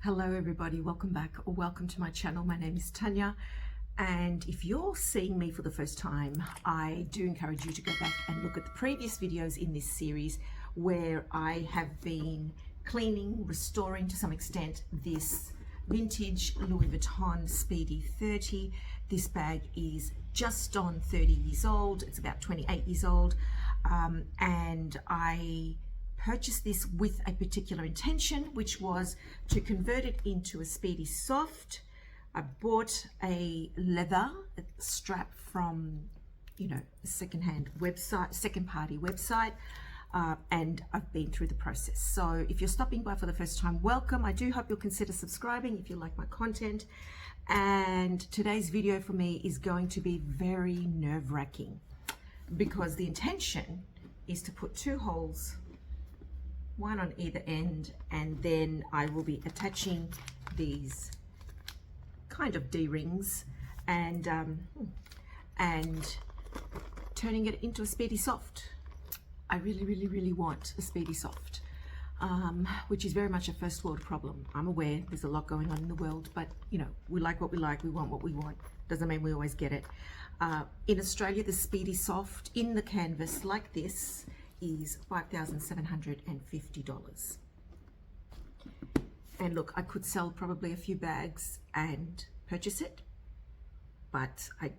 Hello everybody, welcome back or welcome to my channel. My name is Tanya, and if you're seeing me for the first time, I do encourage you to go back and look at the previous videos in this series where I have been cleaning, restoring to some extent this vintage Louis Vuitton Speedy 30. This bag is just on 30 years old. It's about 28 years old, and I purchased this with a particular intention, which was to convert it into a Speedy Soft. I bought a leather strap from, a second-hand website, second-party website, and I've been through the process. So if you're stopping by for the first time, welcome. I do hope you'll consider subscribing if you like my content. And today's video for me is going to be very nerve-wracking because the intention is to put two holes, one on either end, and then I will be attaching these kind of D-rings and turning it into a Speedy Soft. I really want a Speedy Soft, which is very much a first world problem. I'm aware there's a lot going on in the world, but we like what we like, we want what we want. Doesn't mean we always get it. In Australia, the Speedy Soft in the canvas like this is $5,750. And look, I could sell probably a few bags and purchase it, but I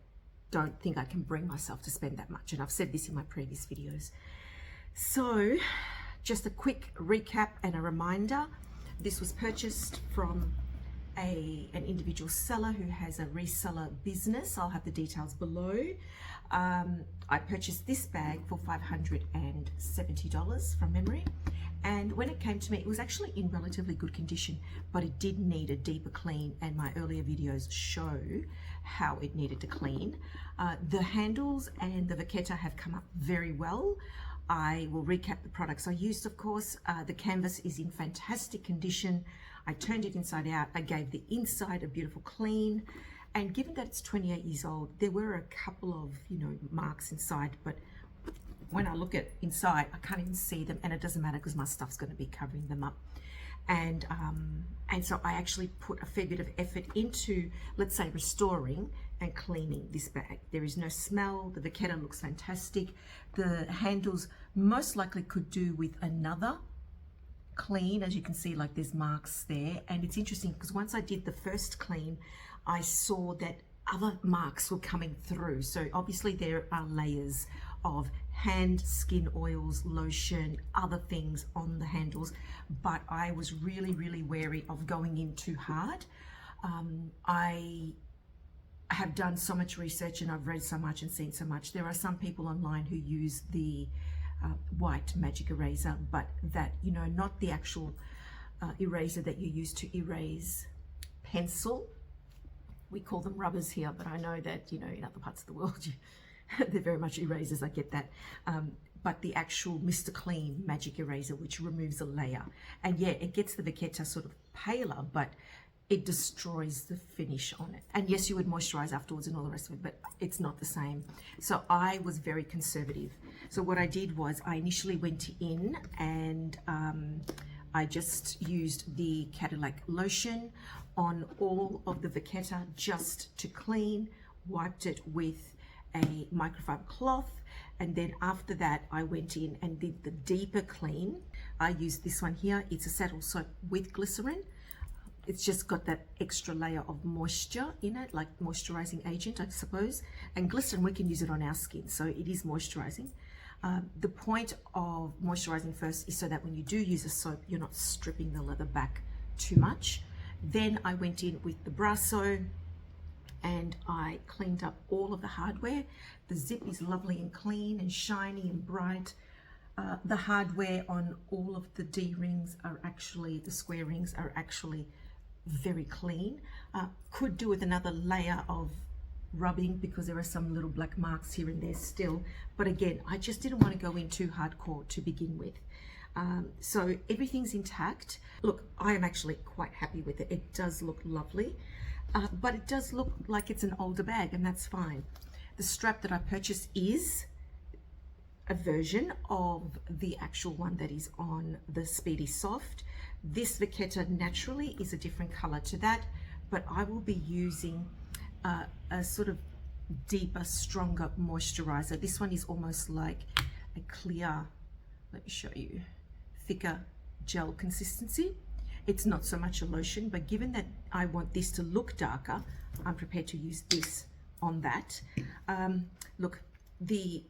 don't think I can bring myself to spend that much, and I've said this in my previous videos. So just a quick recap and a reminder. This was purchased from an individual seller who has a reseller business. I'll have the details below. I purchased this bag for $570 from memory, and when it came to me, it was actually in relatively good condition, but it did need a deeper clean, and my earlier videos show how it needed to clean. The handles and the vachetta have come up very well. I will recap the products I used, of course. The canvas is in fantastic condition. I turned it inside out. I gave the inside a beautiful clean. And given that it's 28 years old, there were a couple of, marks inside, but when I look at inside, I can't even see them, and it doesn't matter because my stuff's going to be covering them up. And so I actually put a fair bit of effort into, let's say, restoring and cleaning this bag. There is no smell. The vachetta looks fantastic. The handles most likely could do with another clean. As you can see, like there's marks there, and it's interesting because once I did the first clean, I saw that other marks were coming through. So obviously there are layers of hand skin oils, lotion, other things on the handles, but I was really wary of going in too hard. I have done so much research and I've read so much and seen so much. There are some people online who use the white magic eraser, but that, not the actual eraser that you use to erase pencil. We call them rubbers here, but I know that, in other parts of the world, they're very much erasers, I get that. But the actual Mr. Clean magic eraser, which removes a layer. And yeah, it gets the vachetta sort of paler, but it destroys the finish on it. And yes, you would moisturize afterwards and all the rest of it, but it's not the same. So I was very conservative. So what I did was I initially went in and I just used the Cadillac Lotion on all of the vachetta just to clean, wiped it with a microfiber cloth, and then after that I went in and did the deeper clean. I used this one here. It's a saddle soap with glycerin. It's just got that extra layer of moisture in it, like moisturizing agent, I suppose. And glycerin, we can use it on our skin, so it is moisturizing. The point of moisturizing first is so that when you do use a soap, you're not stripping the leather back too much. Then I went in with the Brasso and I cleaned up all of the hardware. The zip is lovely and clean and shiny and bright. The hardware on all of the D-rings are actually, the square rings are actually very clean. Could do with another layer of rubbing because there are some little black marks here and there still. But again, I just didn't want to go in too hardcore to begin with. So everything's intact. Look, I am actually quite happy with it. It does look lovely, but it does look like it's an older bag, and that's fine. The strap that I purchased is a version of the actual one that is on the Speedy Soft. This Vachetta naturally is a different color to that, but I will be using a sort of deeper, stronger moisturizer. This one is almost like a clear, let me show you, thicker gel consistency. It's not so much a lotion, but given that I want this to look darker, I'm prepared to use this on that. Look, the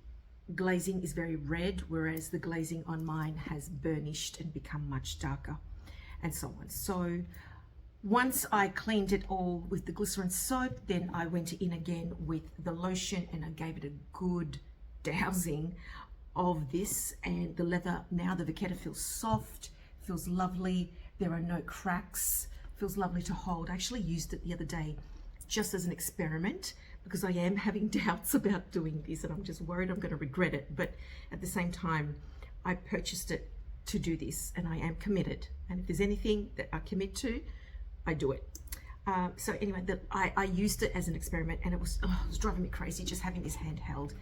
glazing is very red, whereas the glazing on mine has burnished and become much darker, and so on. So once I cleaned it all with the glycerin soap, then I went in again with the lotion and I gave it a good dousing of this, and the leather, now the Vachetta feels soft, feels lovely. There are no cracks, feels lovely to hold. I actually used it the other day just as an experiment because I am having doubts about doing this and I'm just worried I'm going to regret it. But at the same time, I purchased it to do this and I am committed. And if there's anything that I commit to, I do it. So anyway, I used it as an experiment and it was driving me crazy just having this handheld.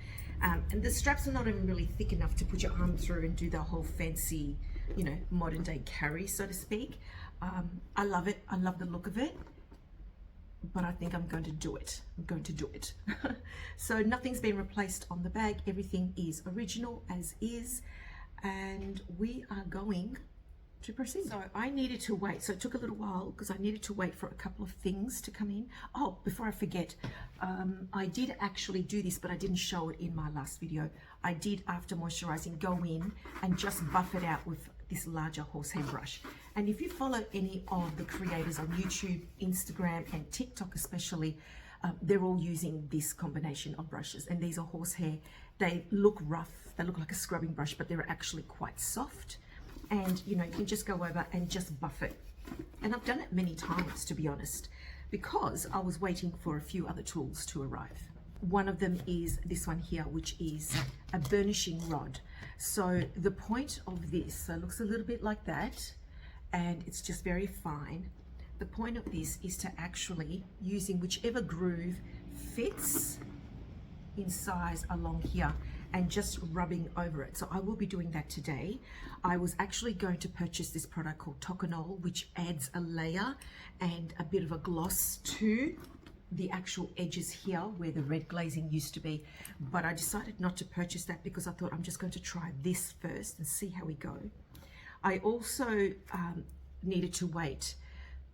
And the straps are not even really thick enough to put your arm through and do the whole fancy, you know, modern day carry, so to speak. I love it. I love the look of it, but I think I'm going to do it. I'm going to do it. So nothing's been replaced on the bag. Everything is original as is, and we are going to proceed. So I needed to wait. So it took a little while because I needed to wait for a couple of things to come in. Oh, before I forget, I did actually do this, but I didn't show it in my last video. I did, after moisturizing, go in and just buff it out with this larger horsehair brush. And if you follow any of the creators on YouTube, Instagram, and TikTok especially, they're all using this combination of brushes. And these are horsehair. They look rough. They look like a scrubbing brush, but they're actually quite soft. And you know, you can just go over and just buff it. And I've done it many times, to be honest, because I was waiting for a few other tools to arrive. One of them is this one here, which is a burnishing rod. So the point of this, so it looks a little bit like that, and it's just very fine. The point of this is to actually, using whichever groove fits in size along here, and just rubbing over it. So I will be doing that today. I was actually going to purchase this product called Toconol, which adds a layer and a bit of a gloss to the actual edges here where the red glazing used to be. But I decided not to purchase that because I thought I'm just going to try this first and see how we go. I also needed to wait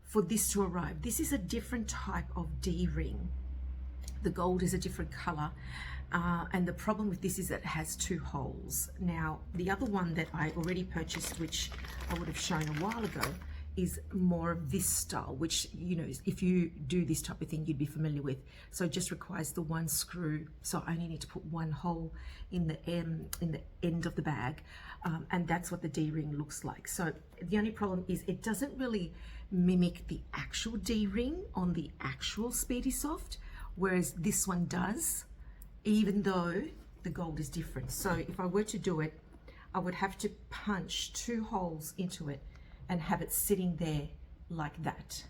for this to arrive. This is a different type of D-ring. The gold is a different color. And the problem with this is that it has 2 holes. Now, the other one that I already purchased, which I would have shown a while ago, is more of this style, which, you know, if you do this type of thing, you'd be familiar with. So it just requires the 1 screw. So I only need to put 1 hole in the end of the bag. And that's what the D-ring looks like. So the only problem is it doesn't really mimic the actual D-ring on the actual Speedy Soft, whereas this one does, even though the gold is different. So if I were to do it, I would have to punch 2 holes into it and have it sitting there like that,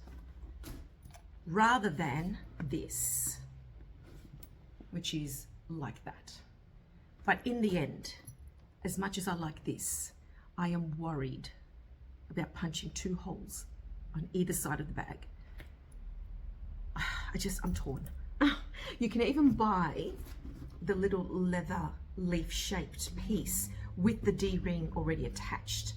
rather than this, which is like that. But in the end, as much as I like this, I am worried about punching 2 holes on either side of the bag. I'm torn. You can even buy the little leather leaf shaped piece with the D-ring already attached,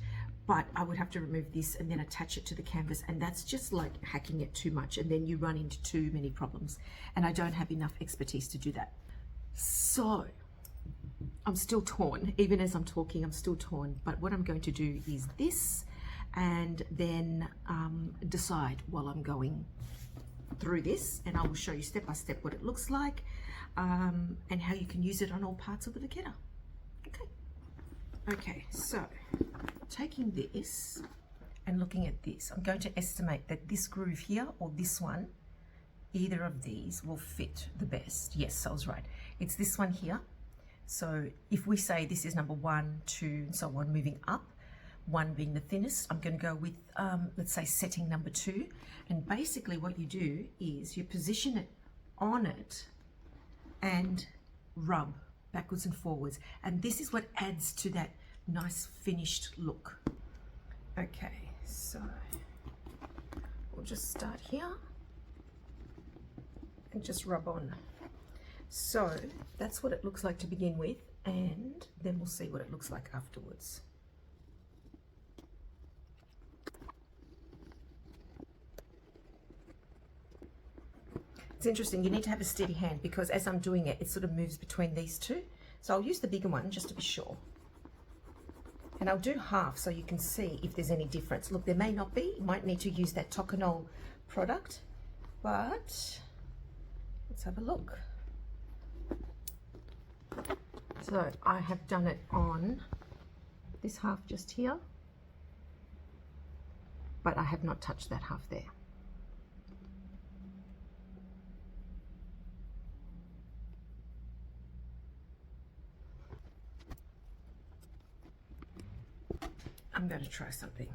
but I would have to remove this and then attach it to the canvas, and that's just like hacking it too much, and then you run into too many problems, and I don't have enough expertise to do that. So I'm still torn. Even as I'm talking, I'm still torn, but what I'm going to do is this, and then decide while I'm going through this, and I will show you step by step what it looks like, and how you can use it on all parts of the Vachetta. Okay, so taking this and looking at this, I'm going to estimate that this groove here or this one, either of these will fit the best. Yes, I was right. It's this one here. So if we say this is number 1, 2, and so on, moving up, 1 being the thinnest, I'm going to go with, let's say, setting number 2. And basically what you do is you position it on it and rub backwards and forwards. And this is what adds to that nice finished look. Okay, so we'll just start here and just rub on. So that's what it looks like to begin with, and then we'll see what it looks like afterwards. It's interesting, you need to have a steady hand because as I'm doing it, it sort of moves between these two. So I'll use the bigger one just to be sure. And I'll do half so you can see if there's any difference. Look, there may not be. You might need to use that Toconol product, but let's have a look. So I have done it on this half just here, but I have not touched that half there. I'm going to try something.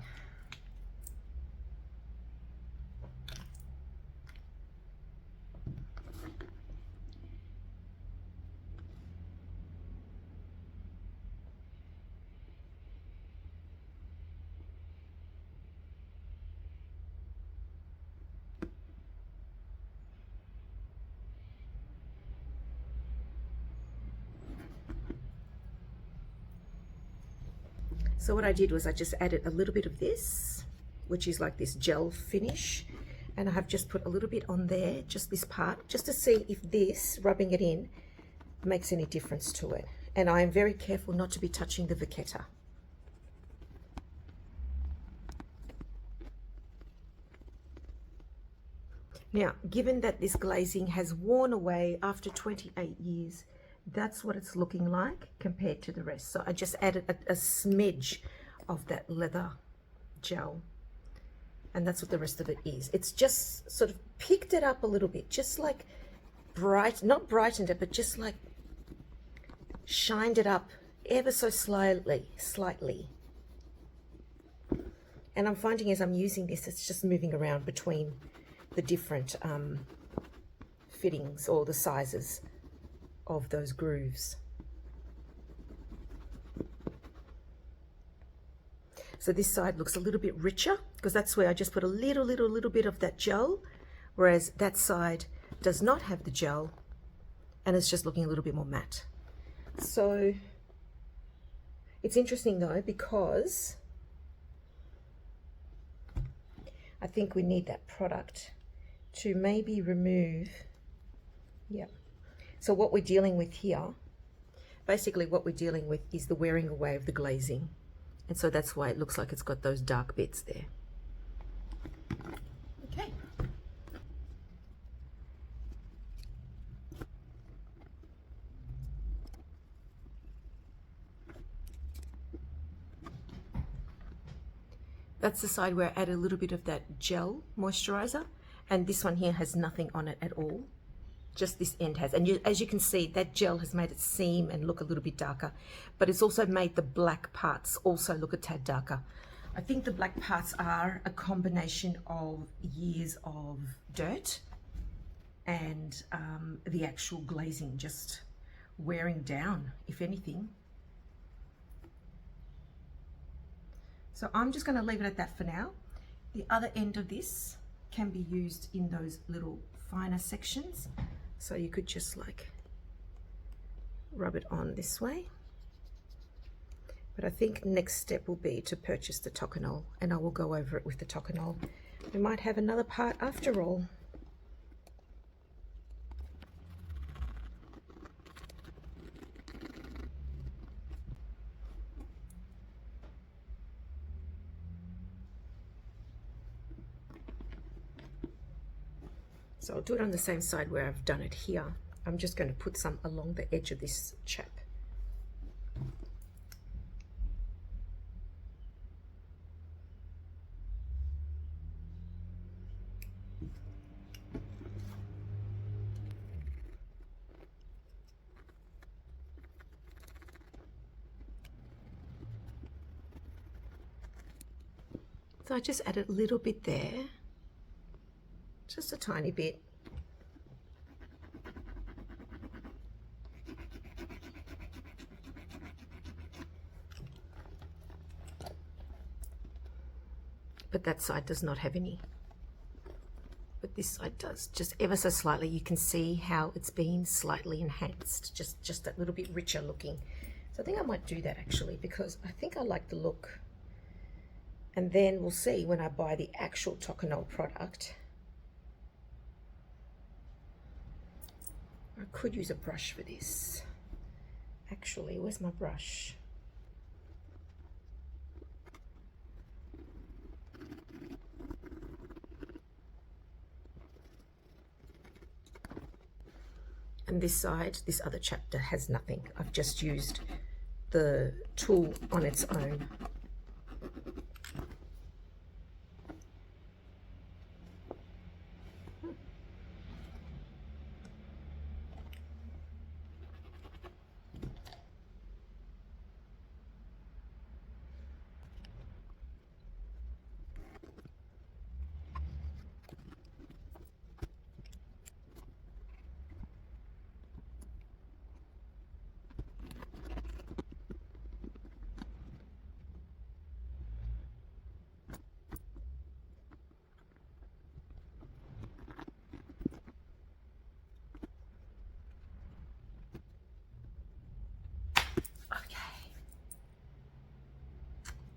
So what I did was I just added a little bit of this, which is like this gel finish, and I have just put a little bit on there, just this part, just to see if this, rubbing it in, makes any difference to it. And I am very careful not to be touching the vachetta. Now, given that this glazing has worn away after 28 years, that's what it's looking like compared to the rest. So I just added a smidge of that leather gel, and that's what the rest of it is. It's just sort of picked it up a little bit, just like not brightened it, but just like shined it up ever so slightly. And I'm finding as I'm using this, it's just moving around between the different fittings or the sizes of those grooves. So this side looks a little bit richer because that's where I just put a little bit of that gel, whereas that side does not have the gel and it's just looking a little bit more matte. So it's interesting though, because I think we need that product to maybe remove, yeah. So what we're dealing with here, basically what we're dealing with is the wearing away of the glazing. And so that's why it looks like it's got those dark bits there. Okay. That's the side where I added a little bit of that gel moisturizer, and this one here has nothing on it at all. Just this end has, and as you can see, that gel has made it seem and look a little bit darker, but it's also made the black parts also look a tad darker. I think the black parts are a combination of years of dirt and the actual glazing just wearing down, if anything. So I'm just going to leave it at that for now. The other end of this can be used in those little finer sections. So you could just like rub it on this way. But I think next step will be to purchase the Toconol, and I will go over it with the Toconol. We might have another part after all. So I'll do it on the same side where I've done it here. I'm just going to put some along the edge of this chap. So I just added a little bit there. Just a tiny bit. but that side does not have any. But this side does, just ever so slightly. You can see how it's been slightly enhanced, just that little bit richer looking. So I think I might do that actually, because I think I like the look. And then we'll see when I buy the actual Tokonole product. I could use a brush for this. Actually, where's my brush? And this side, this other chapter has nothing. I've just used the tool on its own.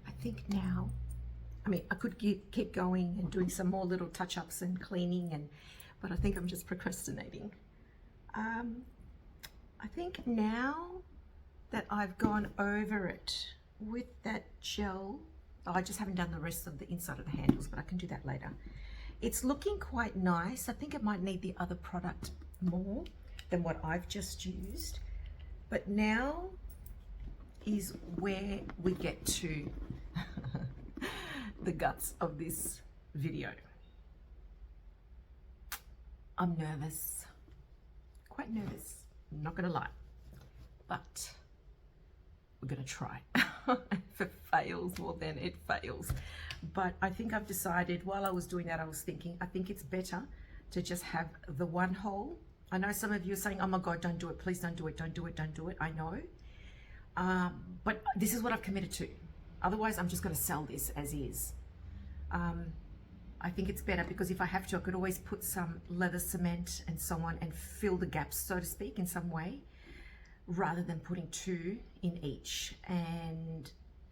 I think now, I mean, I could keep going and doing some more little touch-ups and cleaning, but I think I'm just procrastinating. I think now that I've gone over it with that gel, I just haven't done the rest of the inside of the handles, but I can do that later. It's looking quite nice. I think it might need the other product more than what I've just used, but now is where we get to the guts of this video. I'm nervous, quite nervous, I'm not gonna lie, but we're gonna try. If it fails, well then it fails. But I think I've decided, while I was doing that, I was thinking, I think it's better to just have the one hole. I know some of you are saying, oh my God, don't do it, please don't do it, don't do it, don't do it. I know, but this is what I've committed to. Otherwise, I'm just going to sell this as is. I think it's better because if I have to, I could always put some leather cement and so on and fill the gaps, so to speak, in some way, rather than putting two in each and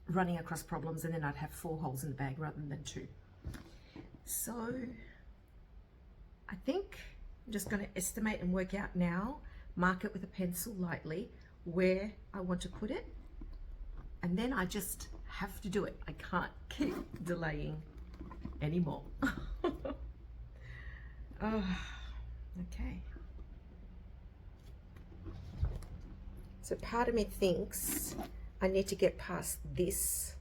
running across problems, and then I'd have 4 holes in the bag rather than 2. So I think I'm just going to estimate and work out now, mark it with a pencil lightly where I want to put it, and then I just have to do it. I can't keep delaying anymore. Oh, okay. So part of me thinks I need to get past this.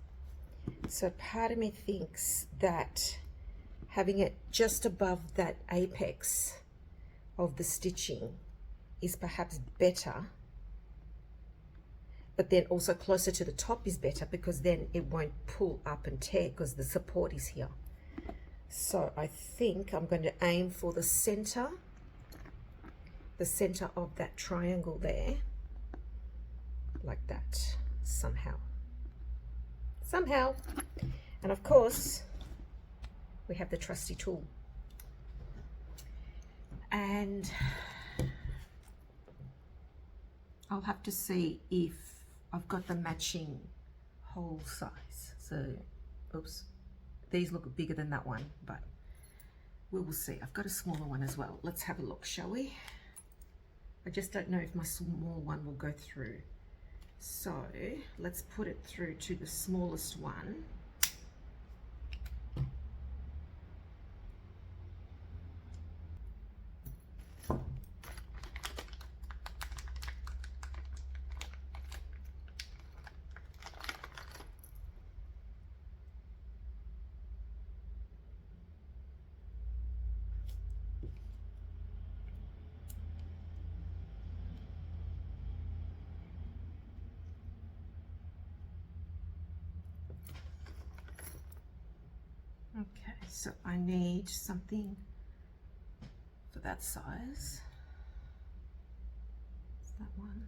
So part of me thinks that having it just above that apex of the stitching is perhaps better, but then also closer to the top is better, because then it won't pull up and tear because the support is here. So I think I'm going to aim for the center of that triangle there, like that, somehow. And of course, we have the trusty tool. And I'll have to see if I've got the matching hole size. So, oops, these look bigger than that one, but we will see. I've got a smaller one as well. Let's have a look, shall we? I just don't know if my small one will go through. So let's put it through to the smallest one. Okay, so I need something for that size. Is that one?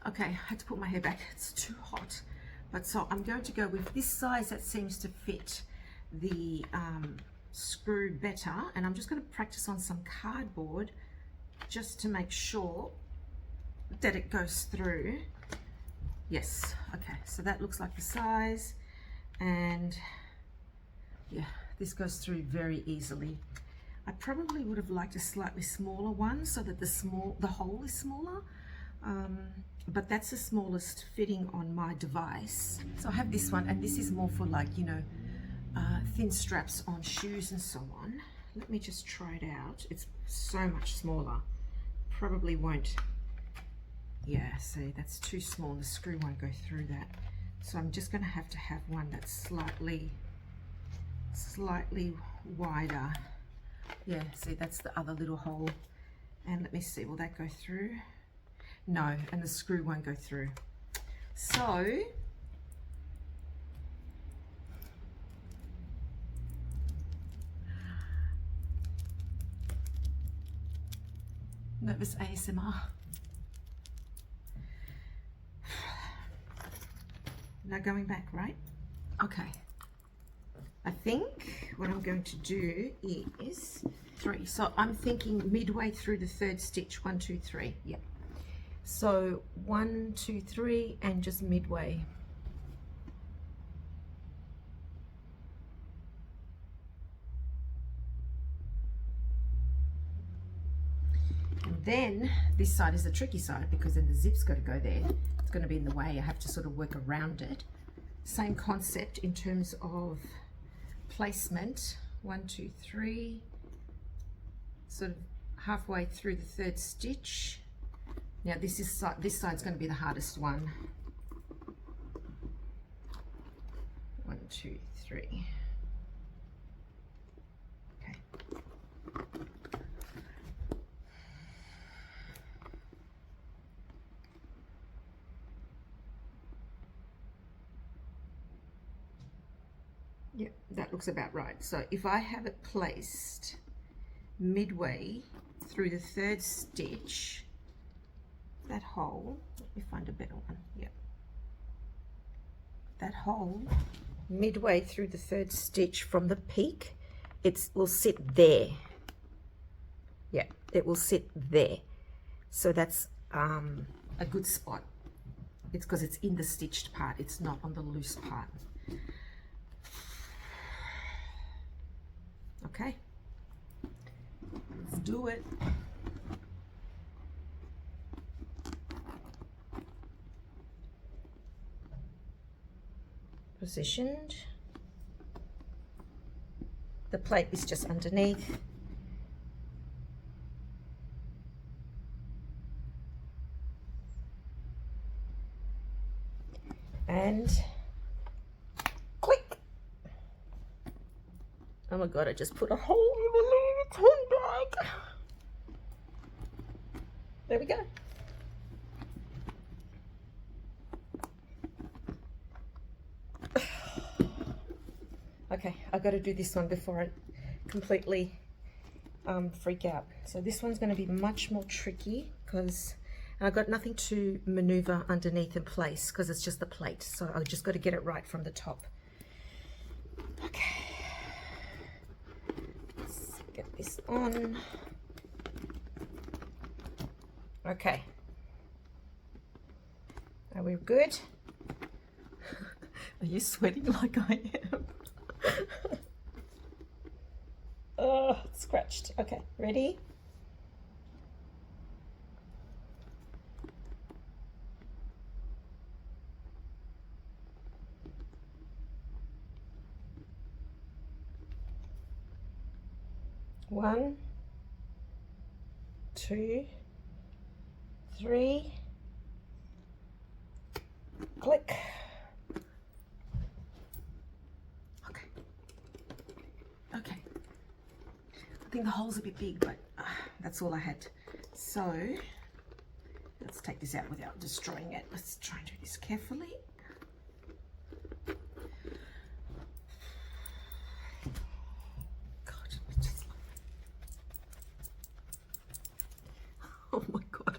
Okay, I had to put my hair back, it's too hot. But so I'm going to go with this size that seems to fit the screw better, and I'm just going to practice on some cardboard just to make sure that it goes through. Yes, okay, so that looks like the size, and yeah, this goes through very easily. I probably would have liked a slightly smaller one so that the hole is smaller, but that's the smallest fitting on my device. So I have this one, and this is more for, like, you know, thin straps on shoes and so on. Let me just try it out. It's so much smaller. Probably won't. Yeah, see, that's too small. The screw won't go through that. So I'm just going to have one that's slightly wider. Yeah, see, that's the other little hole. And let me see, will that go through? No, and the screw won't go through. So nervous ASMR. Now going back, right? Okay. I think what I'm going to do is 3. So I'm thinking midway through the 3rd stitch. 1, 2, 3. Yeah. So 1, 2, 3, and just midway. And then this side is the tricky side, because then the zip's got to go there. It's going to be in the way. I have to sort of work around it. Same concept in terms of placement. 1, 2, 3, sort of halfway through the 3rd stitch. Now this side's going to be the hardest one. 1, 2, 3. Okay. Yep, that looks about right. So if I have it placed midway through the 3rd stitch, that hole, let me find a better one. Yep. That hole midway through the 3rd stitch from the peak, it will sit there. Yeah, it will sit there. So that's a good spot. It's because it's in the stitched part, it's not on the loose part. Okay, let's do it. Positioned. The plate is just underneath. And click. Oh my God, I just put a hole in the Louis Vuitton bag. There we go. Okay, I've got to do this one before I completely freak out. So this one's going to be much more tricky because I've got nothing to maneuver underneath in place because it's just the plate. So I've just got to get it right from the top. Okay, let's get this on. Okay, are we good? Are you sweating like I am? Oh, it's scratched. Okay, ready? One, 2, 3, click. Okay, I think the hole's a bit big, but that's all I had. So let's take this out without destroying it. Let's try and do this carefully. God, just... oh my God.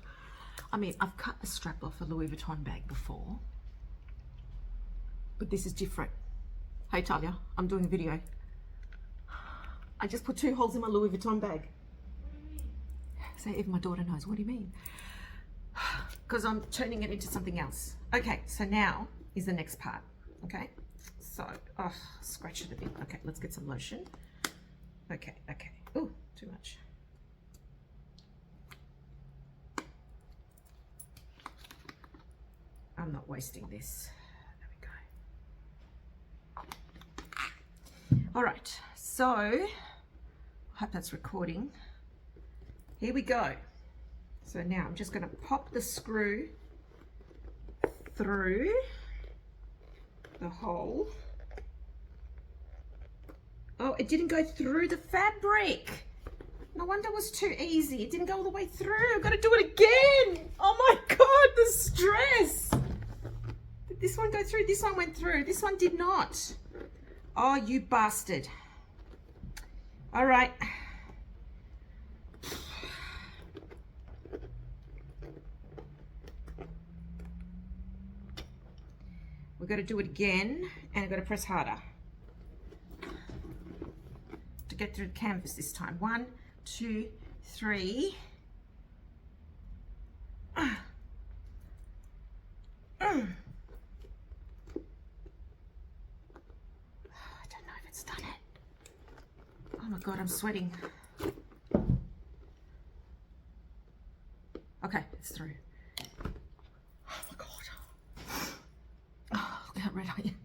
I mean, I've cut a strap off a Louis Vuitton bag before, but this is different. Hey Talia, I'm doing a video. I just put 2 holes in my Louis Vuitton bag. So even my daughter knows. What do you mean? Because I'm turning it into something else. Okay, so now is the next part. Okay, so scratch it a bit. Okay, let's get some lotion. Okay. Oh, too much. I'm not wasting this. There we go. All right, so I hope that's recording. Here we go. So now I'm just going to pop the screw through the hole. Oh, it didn't go through the fabric. No wonder it was too easy. It didn't go all the way through. I've got to do it again. Oh my God, the stress. Did this one go through? This one went through. This one did not. Oh, you bastard. All right. We've got to do it again, and I've got to press harder to get through the canvas this time. 1, 2, 3. I don't know if it's done it. Oh my God, I'm sweating. Okay, it's through. Oh my God. Oh, look how red I am.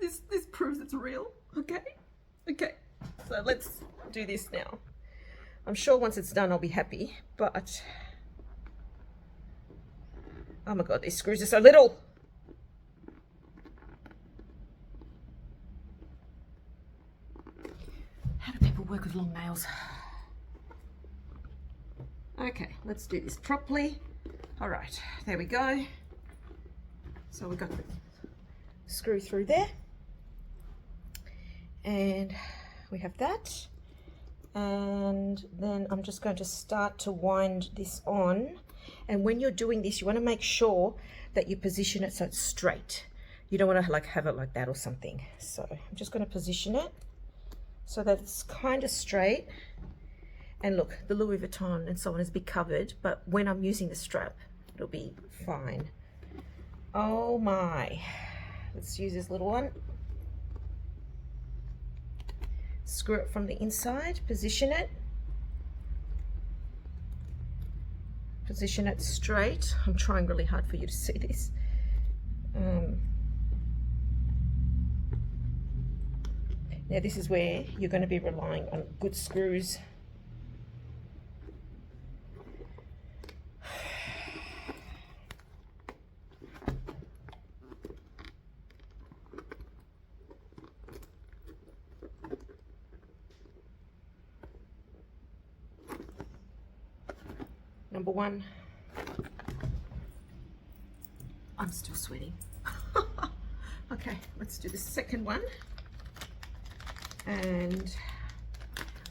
This proves it's real. Okay, so let's do this now. I'm sure once it's done I'll be happy, but oh my God, these screws are so little. How do people work with long nails? Okay, let's do this properly. All right, there we go. So we've got the screw through there, and we have that, and then I'm just going to start to wind this on. And when you're doing this, you want to make sure that you position it so it's straight. You don't want to like have it like that or something. So I'm just going to position it so that it's kind of straight. And look, the Louis Vuitton and so on is a bit covered, but when I'm using the strap, it'll be fine. Oh my, let's use this little one. Screw it from the inside, position it straight. I'm trying really hard for you to see this. Now this is where you're going to be relying on good screws. Number 1. I'm still sweating. Okay, let's do the second one. And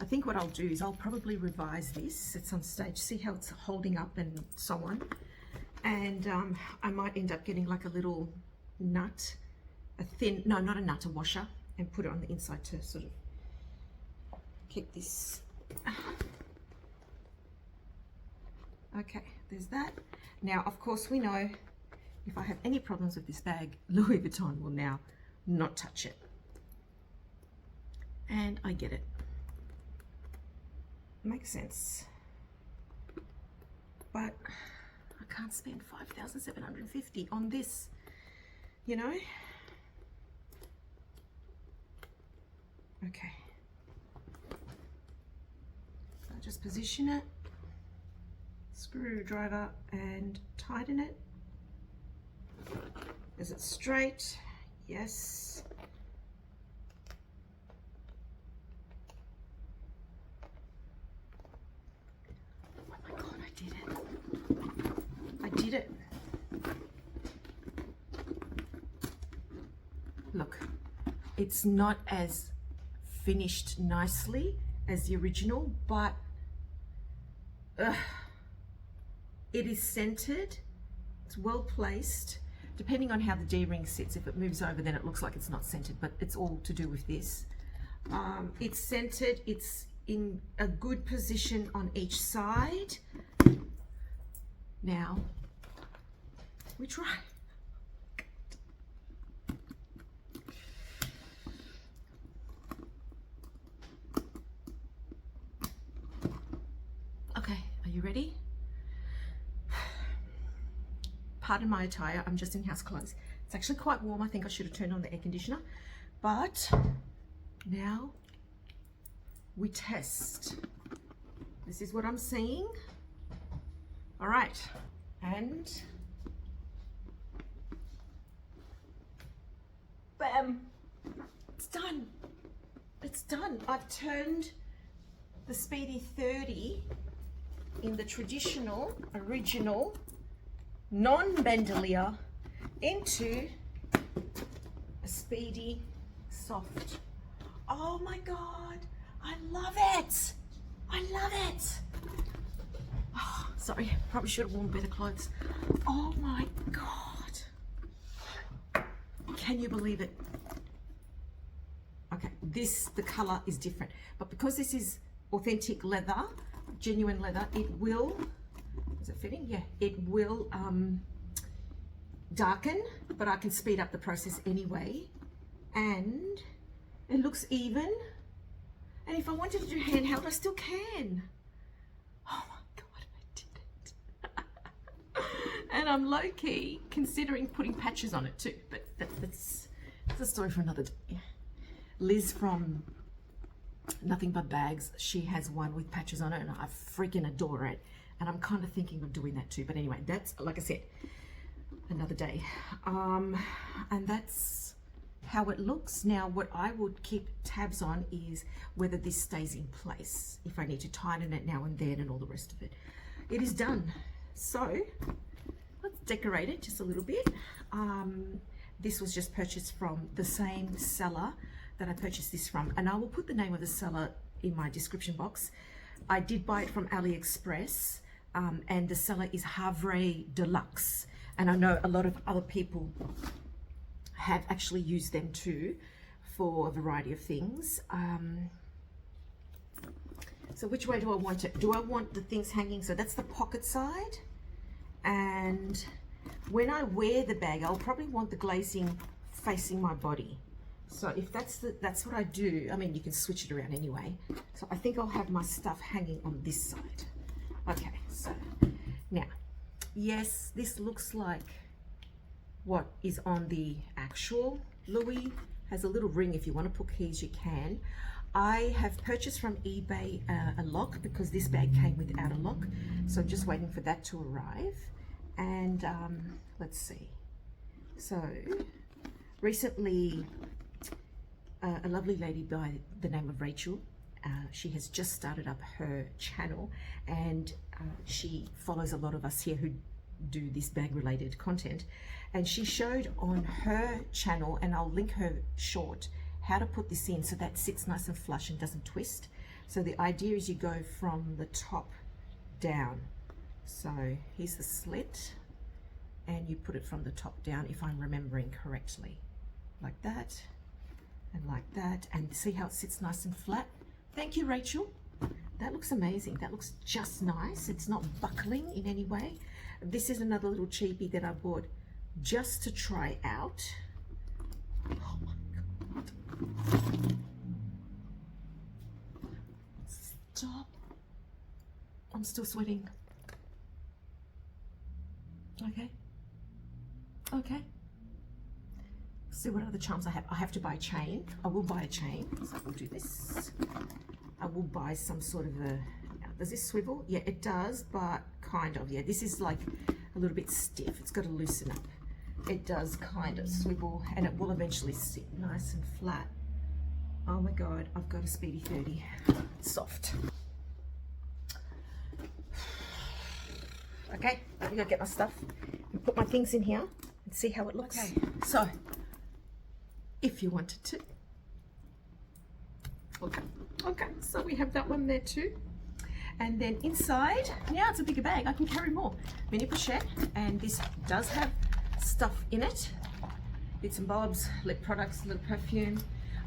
I think what I'll do is I'll probably revise this at some stage, see how it's holding up and so on. And I might end up getting like a little nut, no, not a nut, a washer, and put it on the inside to sort of keep this. Okay, there's that. Now, of course, we know if I have any problems with this bag, Louis Vuitton will now not touch it. And I get it. Makes sense. But I can't spend $5,750 on this, you know? Okay. So just position it. Screwdriver and tighten it. Is it straight? Yes. Oh my God, I did it. I did it. Look, it's not as finished nicely as the original, but it is centered, it's well placed. Depending on how the D-ring sits, if it moves over then it looks like it's not centered, but it's all to do with this. It's centered, it's in a good position on each side. Now, we try. Okay, are you ready? Pardon my attire, I'm just in house clothes. It's actually quite warm. I think I should have turned on the air conditioner. But now we test. This is what I'm seeing. All right, and bam, it's done. It's done. I've turned the Speedy 30 in the traditional, original, non-bandolier into a Speedy soft. Oh my God, I love it. I love it. Oh, sorry, probably should have worn better clothes. Oh my God. Can you believe it? Okay, the color is different, but because this is authentic leather, genuine leather, it will, is it fitting? Yeah, it will darken, but I can speed up the process anyway. And it looks even. And if I wanted to do handheld, I still can. Oh my God, I did it. And I'm low-key considering putting patches on it too, but that's a story for another day. Liz from Nothing But Bags, she has one with patches on it and I freaking adore it. And I'm kind of thinking of doing that too. But anyway, that's, like I said, another day. And that's how it looks. Now, what I would keep tabs on is whether this stays in place, if I need to tighten it now and then and all the rest of it. It is done. So let's decorate it just a little bit. This was just purchased from the same seller that I purchased this from, and I will put the name of the seller in my description box. I did buy it from AliExpress, and the seller is Havre de Luxe, and I know a lot of other people have actually used them too for a variety of things. So which way do I want it? Do I want the things hanging? So that's the pocket side, and when I wear the bag, I'll probably want the glazing facing my body. So if that's what I do, I mean, you can switch it around anyway. So I think I'll have my stuff hanging on this side. Okay, so now, yes, this looks like what is on the actual Louis. Has a little ring. If you want to put keys, you can. I have purchased from eBay a lock because this bag came without a lock. So I'm just waiting for that to arrive. And let's see. So recently, a lovely lady by the name of Rachel, she has just started up her channel, and she follows a lot of us here who do this bag related content, and she showed on her channel, and I'll link her short, how to put this in so that sits nice and flush and doesn't twist. So the idea is you go from the top down. So here's the slit, and you put it from the top down, if I'm remembering correctly, like that. And like that, and see how it sits nice and flat. Thank you, Rachel. That looks amazing. That looks just nice. It's not buckling in any way. This is another little cheapie that I bought just to try out. Oh my God. Stop. I'm still sweating. Okay. Okay. See what other charms I have. I have to buy a chain. I will buy a chain. So we'll do this. I will buy some sort of a, does this swivel? Yeah, it does, but kind of. Yeah, this is like a little bit stiff. It's got to loosen up. It does kind of swivel, and it will eventually sit nice and flat. Oh my God, I've got a Speedy 30. It's soft. Okay, let me go get my stuff and put my things in here and see how it looks. Okay, so if you wanted to. Okay, so we have that one there too. And then inside, now it's a bigger bag, I can carry more. Mini pochette, and this does have stuff in it. Bits and bobs, lip products, a little perfume.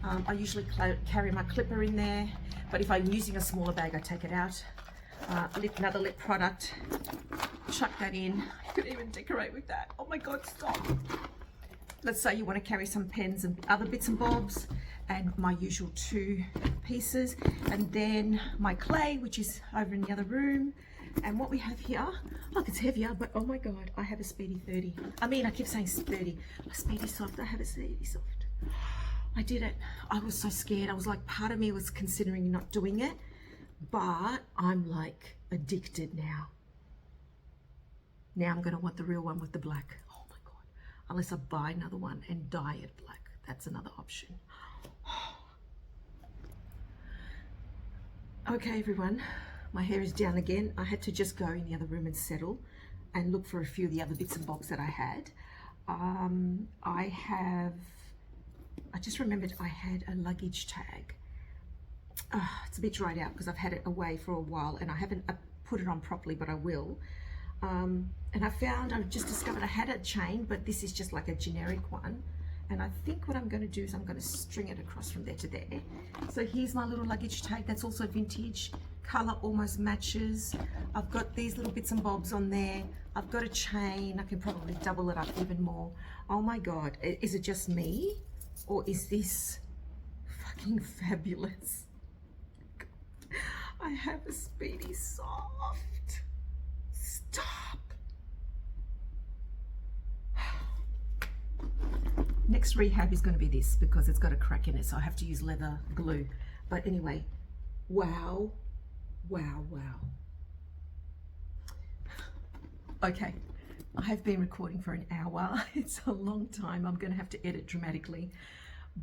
I usually carry my clipper in there, but if I'm using a smaller bag, I take it out. Another lip product, chuck that in. You could even decorate with that. Oh my God, stop. Let's say you want to carry some pens and other bits and bobs, and my usual 2 pieces, and then my clay, which is over in the other room. And what we have here, look, it's heavier, but oh my God, I have a Speedy 30. I mean, I keep saying 30, a Speedy Soft. I have a Speedy Soft. I did it. I was so scared. I was like, part of me was considering not doing it, but I'm like addicted now. Now I'm going to want the real one with the black. Oh my God. Unless I buy another one and dye it black. That's another option. Okay, everyone. My hair is down again. I had to just go in the other room and settle and look for a few of the other bits and bobs that I had. I just remembered I had a luggage tag. It's a bit dried out because I've had it away for a while and I haven't put it on properly, but I will. And I've just discovered I had a chain, but this is just like a generic one. And I think what I'm going to do is I'm going to string it across from there to there. So here's my little luggage tag. That's also vintage. Color almost matches. I've got these little bits and bobs on there. I've got a chain. I can probably double it up even more. Oh my God. Is it just me? Or is this fucking fabulous? I have a Speedy Soft. Stop. Next rehab is going to be this because it's got a crack in it, so I have to use leather glue. But anyway, wow, wow, wow. Okay, I have been recording for an hour. It's a long time. I'm going to have to edit dramatically.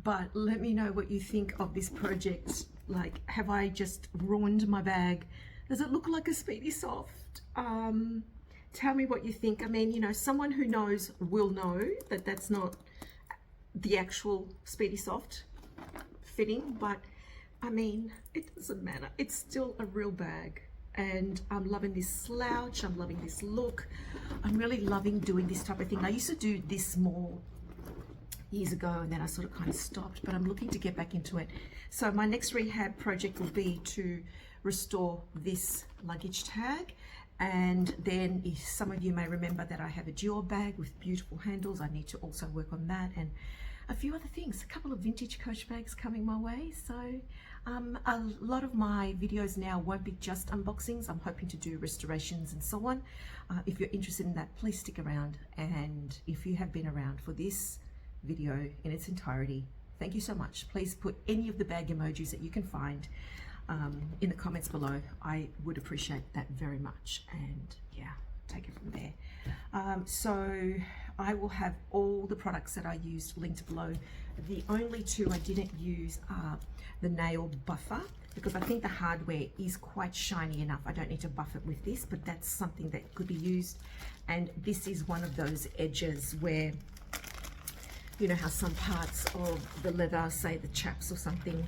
But let me know what you think of this project. Like, have I just ruined my bag? Does it look like a Speedy Soft? Tell me what you think. I mean, you know, someone who knows will know that that's not the actual Speedy Soft fitting, but I mean, it doesn't matter. It's still a real bag, and I'm loving this slouch. I'm loving this look. I'm really loving doing this type of thing. I used to do this small years ago, and then I sort of kind of stopped, but I'm looking to get back into it. So my next rehab project will be to restore this luggage tag. And then if some of you may remember that I have a Dior bag with beautiful handles, I need to also work on that, and a few other things. A couple of vintage Coach bags coming my way. So a lot of my videos now won't be just unboxings. I'm hoping to do restorations and so on. If you're interested in that, please stick around. And if you have been around for this video in its entirety, thank you so much. Please put any of the bag emojis that you can find in the comments below. I would appreciate that very much, and yeah, take it from there. So I will have all the products that I used linked below. The only 2 I didn't use are the nail buffer, because I think the hardware is quite shiny enough. I don't need to buff it with this, but that's something that could be used. And this is one of those edges where, you know how some parts of the leather, say the chaps or something,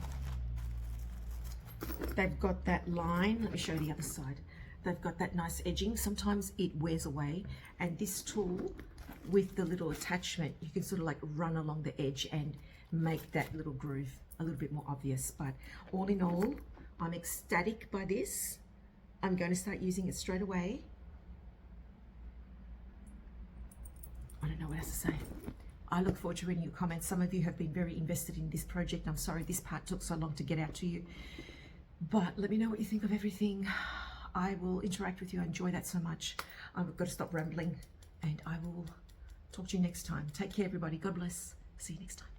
they've got that line. Let me show you the other side. They've got that nice edging. Sometimes it wears away, and this tool with the little attachment, you can sort of like run along the edge and make that little groove a little bit more obvious. But all in all, I'm ecstatic by this. I'm going to start using it straight away. I don't know what else to say. I look forward to reading your comments. Some of you have been very invested in this project. I'm sorry this part took so long to get out to you, but let me know what you think of everything. I will interact with you. I enjoy that so much. I've got to stop rambling, and I will talk to you next time. Take care, everybody. God bless. See you next time.